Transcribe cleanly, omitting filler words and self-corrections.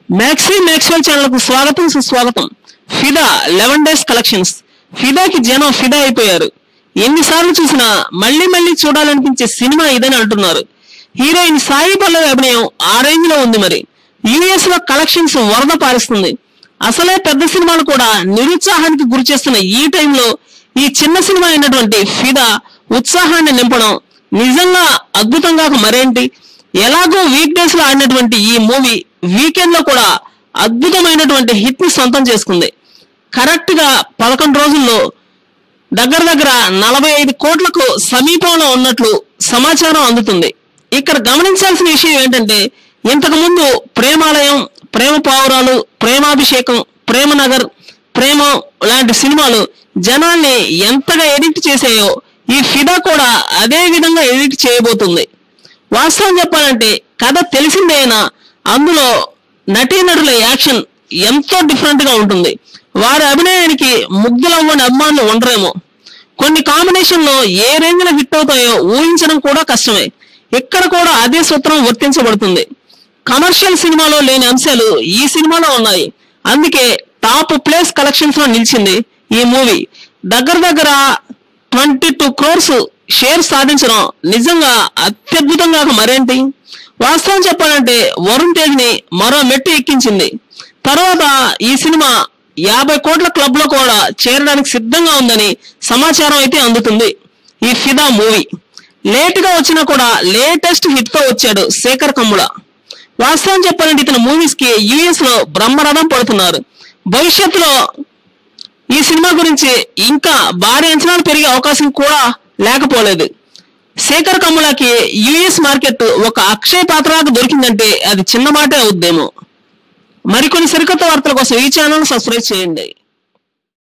Maxwell channel को स्वागत सुस्वागत फिदा 11 days कलेक्शंस फिदा की जन फिदा అయిపోయారు ఎన్నిసార్లు చూసినా మళ్ళీ మళ్ళీ చూడాలనిపించే సినిమా ఇదని అంటున్నారు హీరోయిన్ సాయి పల్లవి అభినయం ఆ రేంజ్ లో ఉంది మరి యుఎస్ లో కలెక్షన్స్ వరద పారిస్తుంది అసలే పెద్ద సినిమాలు కూడా నిరుత్సాహానికి గురిచేస్తున్న ఈ టైంలో ఈ చిన్న సినిమా అయినటువంటి ఫిదా ఉత్సాహాన్ని నింపడం నిజంగా అద్భుతంగా మరేంటి ఎలాగో వీక్ డేస్ లో ఆడినటువంటి ఈ మూవీ వీకెండ్ లో కూడా అద్భుతమైనటువంటి హిట్ ని సొంతం చేసుకుంది కరెక్ట్ గా 11 రోజుల్లో దగ్గర 45 కోట్లకు సమీపంలో ఉన్నట్లు సమాచారం అందుతుంది ఇక్కడ గమనించాల్సిన విషయం ఏంటంటే ఇంతకు ముందు ప్రేమాలయం ప్రేమ పావురాలు ప్రేమాభిషేకం ప్రేమ నగర్ ప్రేమ లాంటి సినిమాలు జనాల్ని ఎంతగా ఎడిక్ట్ చేసాయో ఈ ఫిదా కూడా అదే విధంగా ఎడిక్ట్ చేయబోతుంది వాస్తవం చెప్పాలంటే కథ తెలిసిందేనా అందులో నటీనటుల యాక్షన్ ఎంతో డిఫరెంట్ గా ఉంటుంది వారి అభినయానికి ముగ్ధులవ్వని అభిమానులు ఉండరేమో కొన్ని కాంబినేషన్ లో ఏ రేంజ్ లో హిట్ అవుతాయో ఊహించడం కూడా కష్టమే ఇక్కడ కూడా అదే సూత్రం వర్తించబడుతుంది కమర్షియల్ సినిమాలో లేని అంశాలు ఈ సినిమాలో ఉన్నాయి అందుకే టాప్ ప్లేస్ కలెక్షన్స్ లో నిలిచింది ఈ మూవీ దగ్గర 22 crores షేర్ సాధించడం నిజంగా అత్యద్భుతంగా మరేంటి వాస్తవం చెప్పాలంటే వరుణ్ తేజ్ ని మరో మెట్టు ఎక్కించింది తర్వాత ఈ సినిమా 50 కోట్ల క్లబ్ లో కూడా చేరడానికి సిద్ధంగా ఉందని సమాచారం అయితే అందుతుంది ఈ ఫిదా మూవీ లేట్ గా వచ్చినా కూడా లేటెస్ట్ హిట్ తో వచ్చాడు శేఖర్ కమ్ముల వాస్తవం చెప్పాలంటే ఇతని మూవీస్ కి యుఎస్ లో బ్రహ్మరథం పడుతున్నారు భవిష్యత్తులో ఈ సినిమా గురించి ఇంకా భారీ అంచనాలు పెరిగే అవకాశం కూడా లేకపోలేదు శేఖర్ కమ్ములకి యుఎస్ మార్కెట్ ఒక అక్షయ పాత్రకు దొరికిందంటే అది చిన్న మాటే అవుద్దేమో మరికొన్ని సరికొత్త వార్తల కోసం ఈ ఛానల్ సబ్స్క్రైబ్ చేయండి